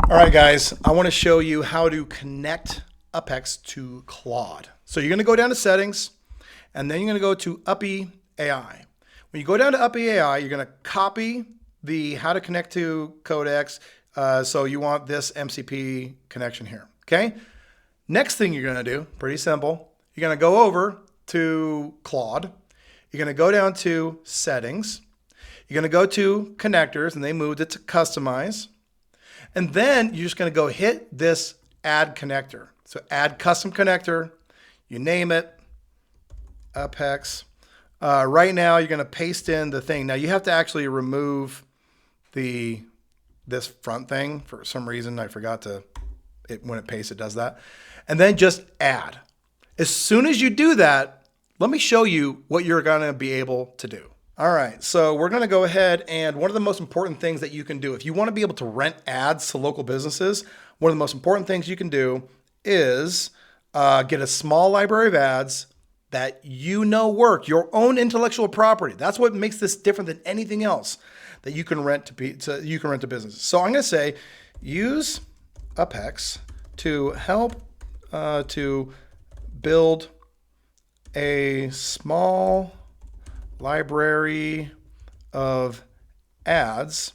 All right, guys, I want to show you how to connect UpHex to Claude. So you're going to go down to settings, and then you're going to go to UpHex. When you go down to UpHex, you're going to copy the how to connect to codex. So you want this MCP connection here. Okay. Next thing you're going to do, pretty simple. You're going to go over to Claude. You're going to go down to settings. You're going to go to connectors, and they moved it to customize. And then you're just going to go hit this add connector. So add custom connector, you name it, UpHex. Right now you're going to paste in the thing. Now you have to actually remove this front thing for some reason. I forgot to, when it pastes it does that. And then just add. As soon as you do that, let me show you what you're going to be able to do. All right, so we're going to go ahead, and one of the most important things that you can do if you want to be able to rent ads to local businesses, one of the most important things you can do is get a small library of ads that you know work, your own intellectual property. That's what makes this different than anything else that you can rent to businesses. So I'm going to say use UpHex to help to build a small library of ads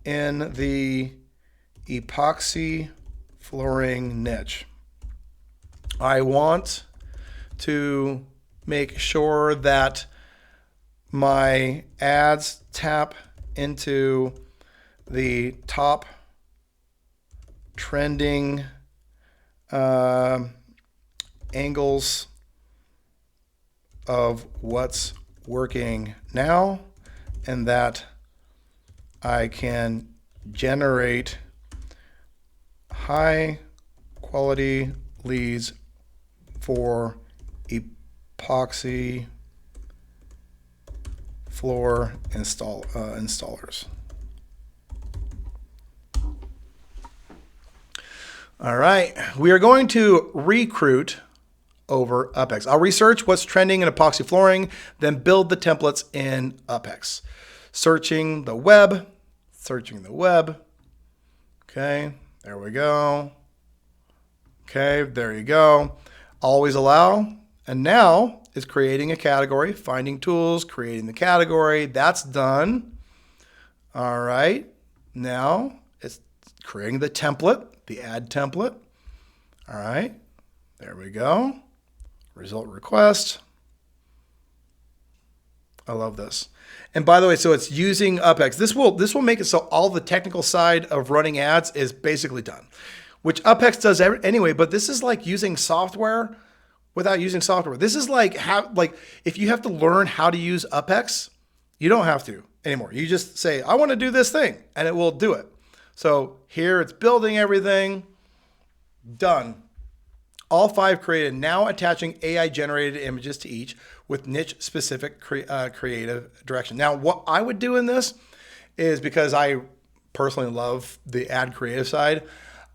in the epoxy flooring niche. I want to make sure that my ads tap into the top trending angles of what's working now, and that I can generate high quality leads for epoxy floor installers. All right, we are going to recruit over UpHex. I'll research what's trending in epoxy flooring, then build the templates in UpHex. Searching the web. Okay, there we go. Okay, there you go. Always allow. And now it's creating a category, finding tools, creating the category. That's done. All right, now it's creating the template, the ad template. All right, there we go. Result request. I love this. And by the way, so it's using UpHex. This will make it so all the technical side of running ads is basically done, which UpHex does anyway. But this is like using software without using software. This is like if you have to learn how to use UpHex, you don't have to anymore. You just say, I want to do this thing, and it will do it. So here it's building everything. Done. All 5 created, now attaching AI-generated images to each with niche-specific creative direction. Now, what I would do in this is, because I personally love the ad creative side,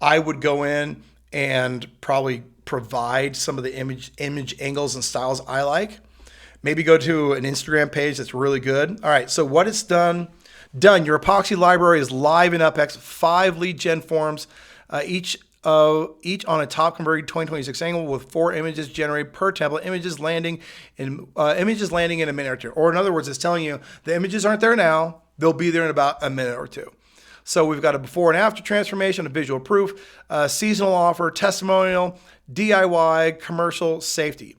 I would go in and probably provide some of the image angles and styles I like. Maybe go to an Instagram page that's really good. All right, so what it's done. Your epoxy library is live in UpHex, 5 lead gen forms, each on a top converted 2026 angle with 4 images generated per template, images landing in a minute or two. Or in other words, it's telling you the images aren't there now, they'll be there in about a minute or two. So we've got a before and after transformation, a visual proof, seasonal offer, testimonial, DIY, commercial, safety.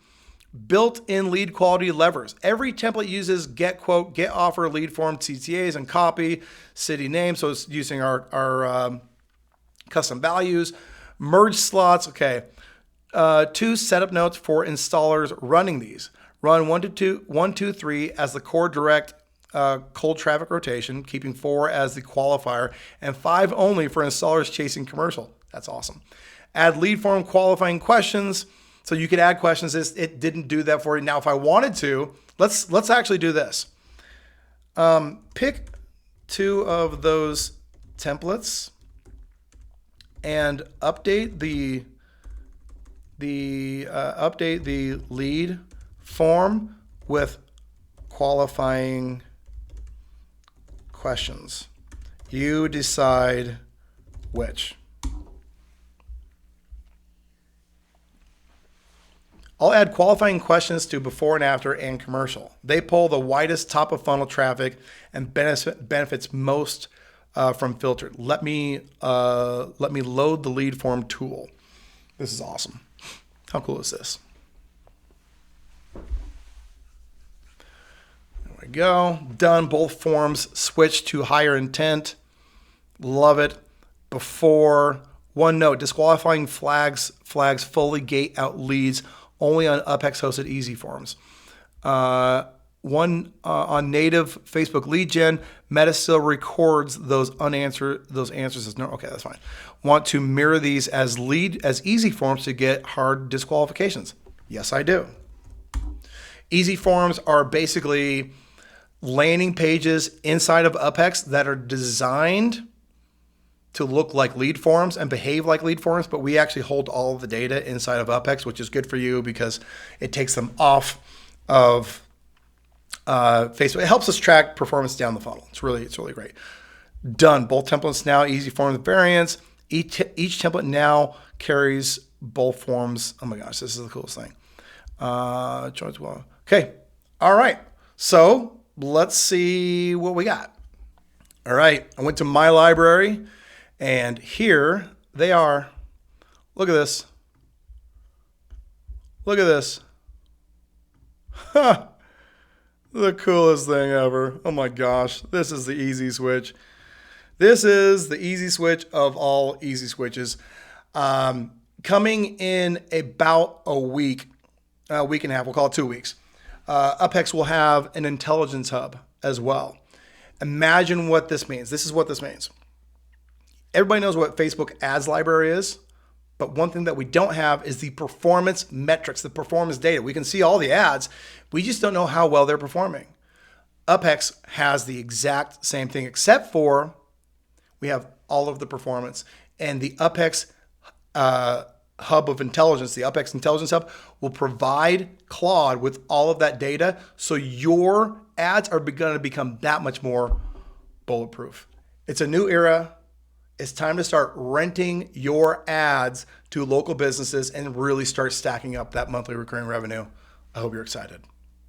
Built-in lead quality levers. Every template uses get quote, get offer, lead form, CTAs, and copy, city name. So it's using our custom values. Merge slots, okay. 2 setup notes for installers running these. Run 1 2 3 as the core direct cold traffic rotation, keeping 4 as the qualifier, and 5 only for installers chasing commercial. That's awesome. Add lead form qualifying questions. So you could add questions. It didn't do that for you. Now, if I wanted to, let's actually do this. Pick 2 of those templates and update the lead form with qualifying questions. You decide which. I'll add qualifying questions to before and after and commercial. They pull the widest top of funnel traffic and benefits most from filtered. Let me load the lead form tool. This is awesome. How cool is this? There we go. Done. Both forms. Switch to higher intent. Love it. Before. One note: disqualifying flags fully gate out leads only on UpHex hosted easy forms. On native Facebook lead gen, Meta still records those answers as no. Okay, that's fine. Want to mirror these as easy forms to get hard disqualifications? Yes, I do. Easy forms are basically landing pages inside of UpHex that are designed to look like lead forms and behave like lead forms, but we actually hold all of the data inside of UpHex, which is good for you because it takes them off of Facebook. It helps us track performance down the funnel. It's really great. Done. Both templates now easy forms variants. Each template now carries both forms. Oh my gosh, this is the coolest thing. Okay. All right. So let's see what we got. All right. I went to my library. And here they are. Look at this. Look at this. Ha! The coolest thing ever. Oh my gosh. This is the easy switch. This is the easy switch of all easy switches. Coming in about a week and a half, we'll call it 2 weeks. UpHex will have an intelligence hub as well. Imagine what this means. This is what this means. Everybody knows what Facebook ads library is, but one thing that we don't have is the performance metrics, the performance data. We can see all the ads. We just don't know how well they're performing. UpHex has the exact same thing, except for we have all of the performance. And the UpHex hub of intelligence, the UpHex Intelligence Hub, will provide Claude with all of that data, so your ads are going to become that much more bulletproof. It's a new era. It's time to start renting your ads to local businesses and really start stacking up that monthly recurring revenue. I hope you're excited.